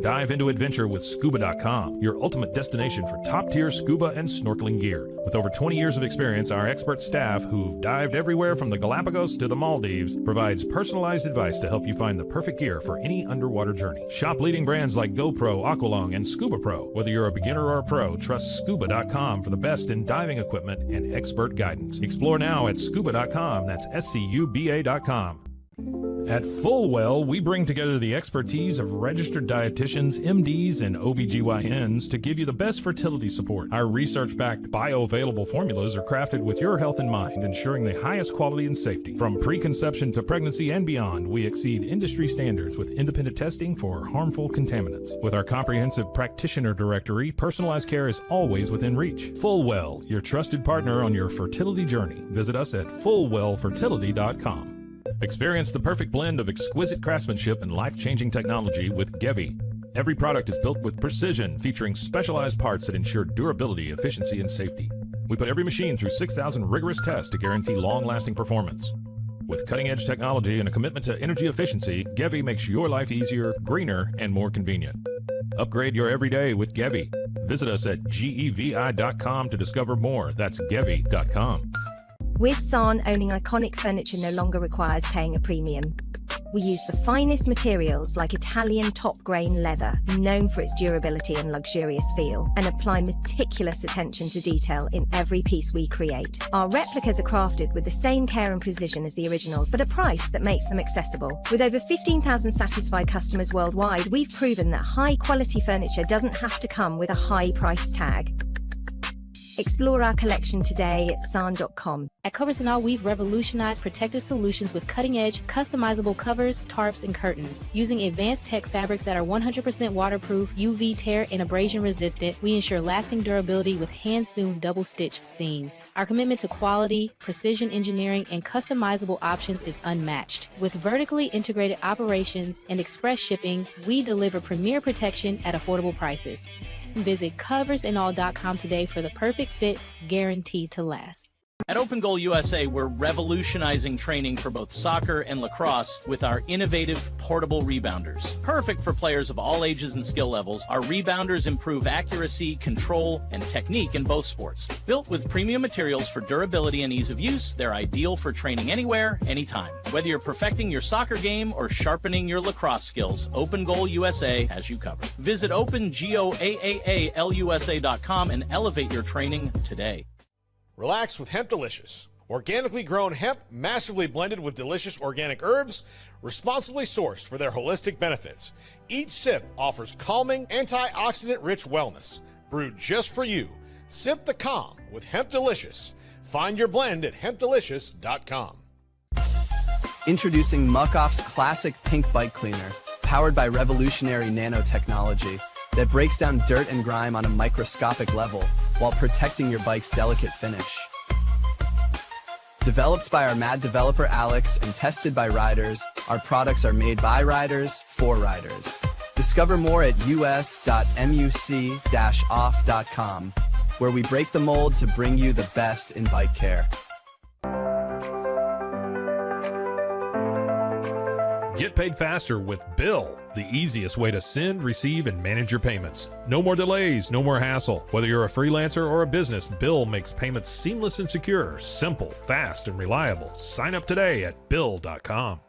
Dive into adventure with scuba.com, your ultimate destination for top-tier scuba and snorkeling gear. With over 20 years of experience, our expert staff, who've dived everywhere from the Galapagos to the Maldives, provides personalized advice to help you find the perfect gear for any underwater journey. Shop leading brands like GoPro, Aqualung, and Scuba Pro. Whether you're a beginner or a pro, trust scuba.com for the best in diving equipment and expert guidance. Explore now at scuba.com. That's SCUBA.com. At Fullwell, we bring together the expertise of registered dietitians, MDs, and OBGYNs to give you the best fertility support. Our research-backed bioavailable formulas are crafted with your health in mind, ensuring the highest quality and safety. From preconception to pregnancy and beyond, we exceed industry standards with independent testing for harmful contaminants. With our comprehensive practitioner directory, personalized care is always within reach. Fullwell, your trusted partner on your fertility journey. Visit us at fullwellfertility.com. Experience the perfect blend of exquisite craftsmanship and life-changing technology with Gevi. Every product is built with precision, featuring specialized parts that ensure durability, efficiency, and safety. We put every machine through 6,000 rigorous tests to guarantee long-lasting performance. With cutting-edge technology and a commitment to energy efficiency, Gevi makes your life easier, greener, and more convenient. Upgrade your everyday with Gevi. Visit us at gevi.com to discover more. That's gevi.com. With San, owning iconic furniture no longer requires paying a premium. We use the finest materials like Italian top-grain leather, known for its durability and luxurious feel, and apply meticulous attention to detail in every piece we create. Our replicas are crafted with the same care and precision as the originals, but at a price that makes them accessible. With over 15,000 satisfied customers worldwide, we've proven that high-quality furniture doesn't have to come with a high price tag. Explore our collection today at san.com. At Covers & All, we've revolutionized protective solutions with cutting-edge, customizable covers, tarps, and curtains. Using advanced tech fabrics that are 100% waterproof, UV tear, and abrasion resistant, we ensure lasting durability with hand-sewn double-stitch seams. Our commitment to quality, precision engineering, and customizable options is unmatched. With vertically integrated operations and express shipping, we deliver premier protection at affordable prices. Visit coversandall.com today for the perfect fit, guaranteed to last. At Open Goal USA, we're revolutionizing training for both soccer and lacrosse with our innovative portable rebounders. Perfect for players of all ages and skill levels, our rebounders improve accuracy, control, and technique in both sports. Built with premium materials for durability and ease of use, they're ideal for training anywhere, anytime. Whether you're perfecting your soccer game or sharpening your lacrosse skills, Open Goal USA has you covered. Visit OpenGoAAALUSA.com and elevate your training today. Relax with Hemp Delicious. Organically grown hemp, massively blended with delicious organic herbs, responsibly sourced for their holistic benefits. Each sip offers calming, antioxidant-rich wellness. Brewed just for you. Sip the calm with Hemp Delicious. Find your blend at hempdelicious.com. Introducing Muck-Off's classic pink bike cleaner, powered by revolutionary nanotechnology that breaks down dirt and grime on a microscopic level while protecting your bike's delicate finish. Developed by our mad developer Alex and tested by riders, our products are made by riders for riders. Discover more at us.muc-off.com, where we break the mold to bring you the best in bike care. Get paid faster with Bill, the easiest way to send, receive, and manage your payments. No more delays, no more hassle. Whether you're a freelancer or a business, Bill makes payments seamless and secure, simple, fast, and reliable. Sign up today at Bill.com.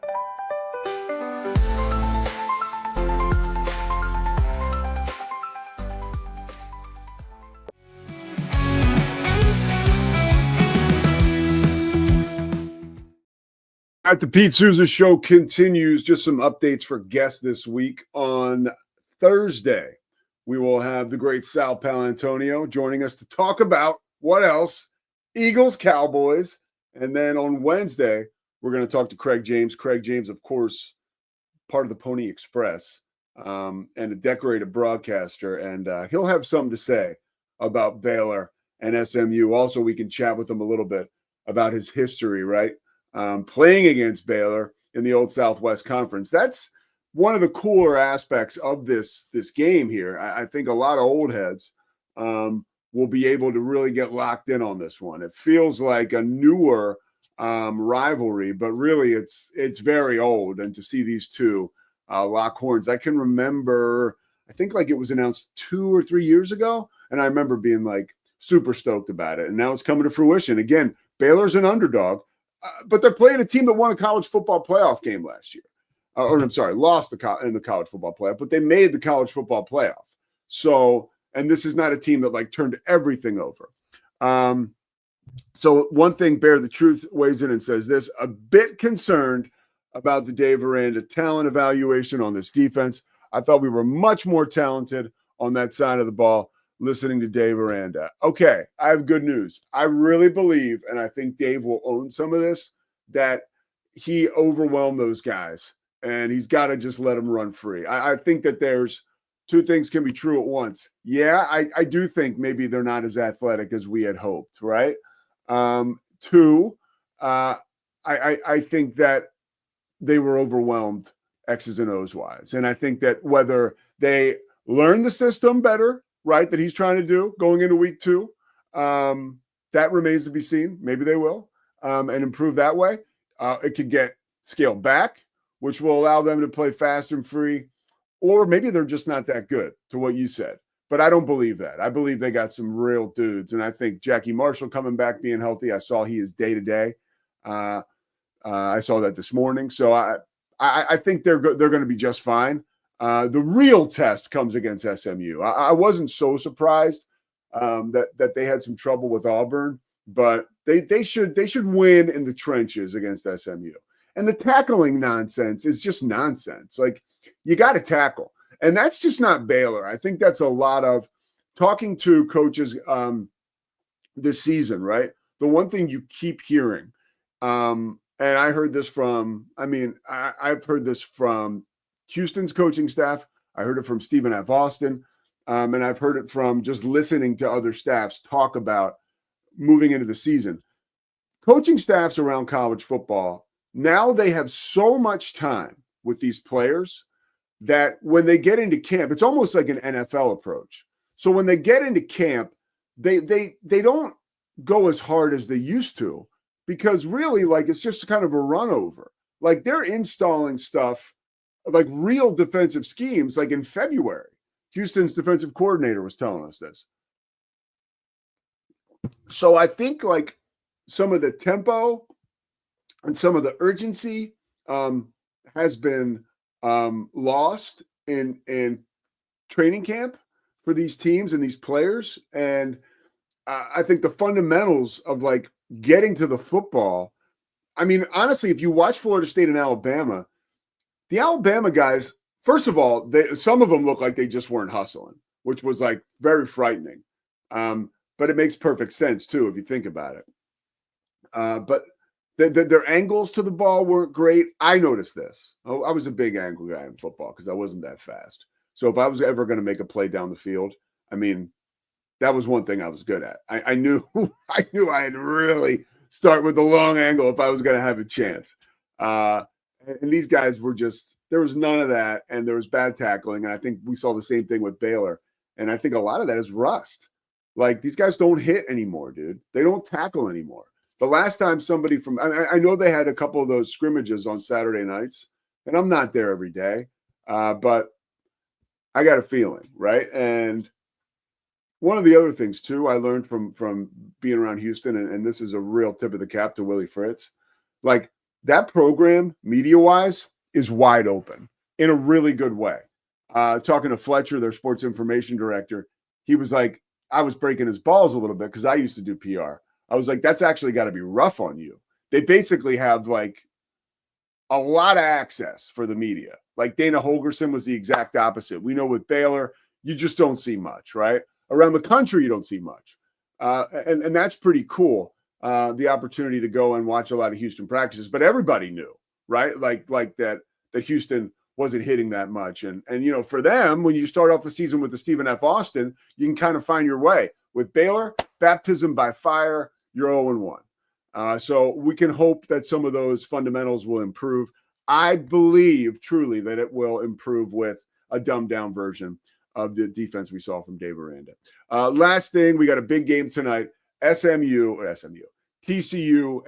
At the Pete Sousa Show continues. Just some updates for guests this week. On Thursday, we will have the great Sal Palantonio joining us to talk about what else? Eagles, Cowboys. And then on Wednesday, we're going to talk to Craig James. Craig James, of course, part of the Pony Express and a decorated broadcaster. And he'll have something to say about Baylor and SMU. Also, we can chat with him a little bit about his history, right? Playing against Baylor in the old Southwest Conference. That's one of the cooler aspects of this game here. I think a lot of old heads will be able to really get locked in on this one. It feels like a newer rivalry, but really it's very old. And to see these two lock horns, I can remember, I think like it was announced 2 or 3 years ago, and I remember being like super stoked about it. And now it's coming to fruition. Again, Baylor's an underdog. But they're playing a team that won a college football playoff game last year. Lost in the college football playoff, but they made the college football playoff. So, and this is not a team that like turned everything over. So one thing, Bear the Truth weighs in and says this, a bit concerned about the Dave Aranda talent evaluation on this defense. I thought we were much more talented on that side of the ball listening to Dave Aranda. Okay, I have good news. I really believe, and I think Dave will own some of this, that he overwhelmed those guys, and he's got to just let them run free. I think that there's two things can be true at once. Yeah, I do think maybe they're not as athletic as we had hoped, right? Two, I think that they were overwhelmed X's and O's wise. And I think that whether they learn the system better, right, that he's trying to do going into week 2, that remains to be seen. Maybe they will and improve that way. It could get scaled back, which will allow them to play fast and free. Or maybe they're just not that good, to what you said. But I don't believe that. I believe they got some real dudes. And I think Jackie Marshall coming back, being healthy, I saw he is day-to-day. I saw that this morning. So I think they're going to be just fine. The real test comes against SMU. I wasn't so surprised that they had some trouble with Auburn, but they should win in the trenches against SMU. And the tackling nonsense is just nonsense. Like, you got to tackle. And that's just not Baylor. I think that's a lot of talking to coaches this season, right? The one thing you keep hearing, and I heard this from, I've heard this from Houston's coaching staff. I heard it from Stephen F. Austin. And I've heard it from just listening to other staffs talk about moving into the season. Coaching staffs around college football, now they have so much time with these players that when they get into camp, it's almost like an NFL approach. So when they get into camp, they don't go as hard as they used to, because really, like, it's just kind of a run over. Like, they're installing stuff like real defensive schemes, like in February. Houston's defensive coordinator was telling us this. So I think like some of the tempo and some of the urgency has been lost in training camp for these teams and these players. And I think the fundamentals of like getting to the football, I mean, honestly, if you watch Florida State and Alabama, the Alabama guys, first of all, some of them look like they just weren't hustling, which was like very frightening. But it makes perfect sense too, if you think about it. But their angles to the ball weren't great. I noticed this. I was a big angle guy in football because I wasn't that fast. So if I was ever going to make a play down the field, I mean, that was one thing I was good at. I knew I had to really start with the long angle if I was going to have a chance. And these guys were just, there was none of that, and there was bad tackling. And I think we saw the same thing with Baylor. And I think a lot of that is rust. Like, these guys don't hit anymore, dude. They don't tackle anymore. The last time somebody from, I know they had a couple of those scrimmages on Saturday nights, and I'm not there every day, but I got a feeling, right? And one of the other things, too, I learned from being around Houston, and this is a real tip of the cap to Willie Fritz, like, that program, media-wise, is wide open in a really good way. Talking to Fletcher, their sports information director, he was like, I was breaking his balls a little bit because I used to do PR. I was like, that's actually got to be rough on you. They basically have like a lot of access for the media. Like Dana Holgerson was the exact opposite. We know with Baylor, you just don't see much, right? Around the country, you don't see much. And that's pretty cool. The opportunity to go and watch a lot of Houston practices, but everybody knew, right? Like that Houston wasn't hitting that much. And you know, for them, when you start off the season with the Stephen F. Austin, you can kind of find your way. With Baylor, baptism by fire, you're 0-1. So we can hope that some of those fundamentals will improve. I believe truly that it will improve with a dumbed down version of the defense we saw from Dave Aranda. Last thing, we got a big game tonight. TCU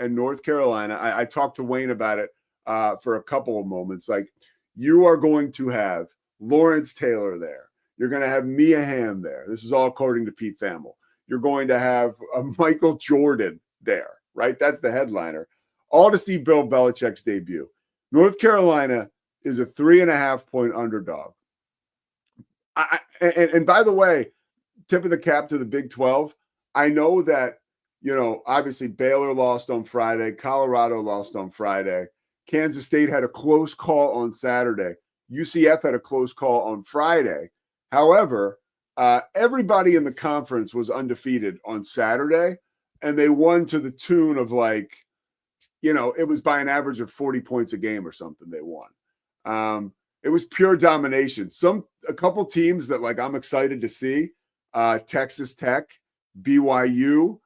and North Carolina. I talked to Wayne about it for a couple of moments. Like, you are going to have Lawrence Taylor there. You're going to have Mia Hamm there. This is all according to Pete Thamel. You're going to have Michael Jordan there, right? That's the headliner. All to see Bill Belichick's debut. North Carolina is a 3.5-point underdog. And by the way, tip of the cap to the Big 12. I know that, you know, obviously Baylor lost on Friday. Colorado lost on Friday. Kansas State had a close call on Saturday. UCF had a close call on Friday. However, everybody in the conference was undefeated on Saturday, and they won to the tune of like, it was by an average of 40 points a game or something they won. It was pure domination. A couple teams that like I'm excited to see, Texas Tech, BYU,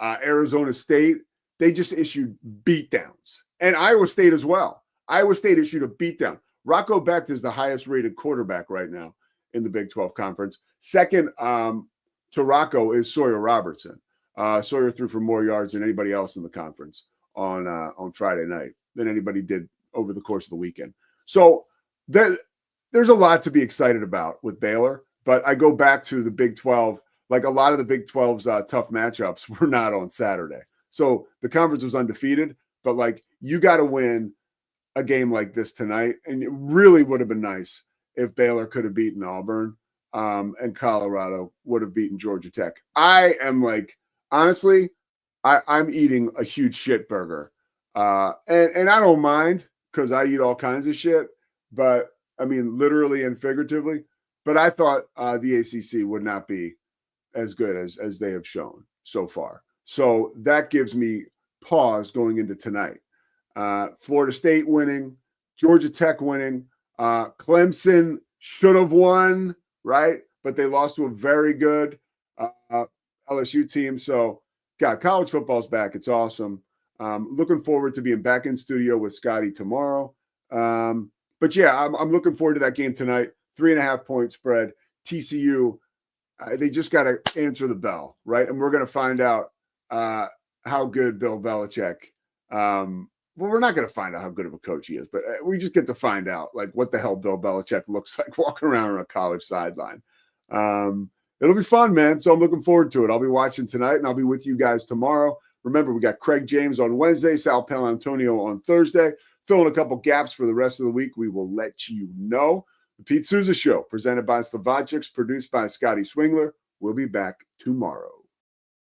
Arizona State, they just issued beatdowns. And Iowa State as well. Iowa State issued a beatdown. Rocco Becht is the highest rated quarterback right now in the Big 12 Conference. Second to Rocco is Sawyer Robertson. Sawyer threw for more yards than anybody else in the conference on Friday night than anybody did over the course of the weekend. So there's a lot to be excited about with Baylor, but I go back to the Big 12. Like a lot of the Big 12's tough matchups were not on Saturday. So the conference was undefeated, but like you got to win a game like this tonight. And it really would have been nice if Baylor could have beaten Auburn and Colorado would have beaten Georgia Tech. I am like, honestly, I'm eating a huge shit burger. And I don't mind because I eat all kinds of shit, but I mean, literally and figuratively. But I thought the ACC would not be as good as they have shown so far. So that gives me pause going into tonight. Florida State winning, Georgia Tech winning, Clemson should have won, right? But they lost to a very good LSU team. So, God, college football's back. It's awesome. Looking forward to being back in studio with Scotty tomorrow. But yeah, I'm looking forward to that game tonight. 3.5 point spread. TCU, they just got to answer the bell, right? And we're going to find out how good Bill Belichick. Well, we're not going to find out how good of a coach he is, but we just get to find out like what the hell Bill Belichick looks like walking around on a college sideline. It'll be fun, man. So I'm looking forward to it. I'll be watching tonight, and I'll be with you guys tomorrow. Remember, we got Craig James on Wednesday, Sal Palantonio on Thursday. Filling a couple gaps for the rest of the week. We will let you know. The Pete Sousa Show, presented by Slovakics, produced by Scotty Swingler. We'll be back tomorrow.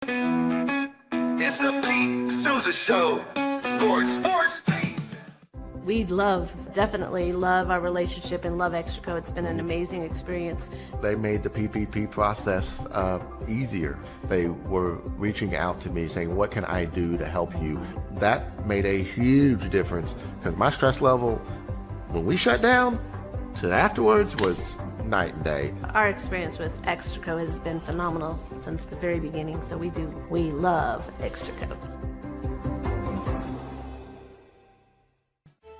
It's the Pete Sousa Show. Sports. We definitely love our relationship and love Extraco. It's been an amazing experience. They made the PPP process easier. They were reaching out to me saying, what can I do to help you? That made a huge difference because my stress level, when we shut down, to afterwards was night and day. Our experience with Extraco has been phenomenal since the very beginning. So we love Extraco.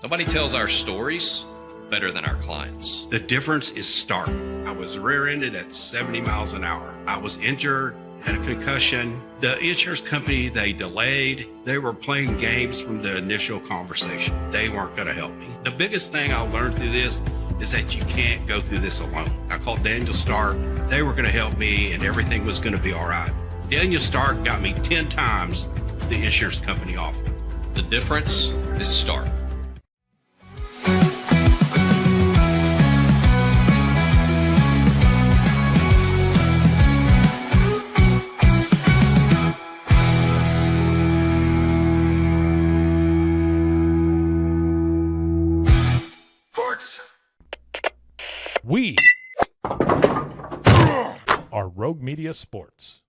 Nobody tells our stories better than our clients. The difference is stark. I was rear-ended at 70 miles an hour. I was injured, had a concussion. The insurance company, they delayed. They were playing games from the initial conversation. They weren't going to help me. The biggest thing I learned through this is that you can't go through this alone. I called Daniel Stark. They were going to help me and everything was going to be all right. Daniel Stark got me 10 times the insurance company offered. The difference is Stark. We are Rogue Media Sports.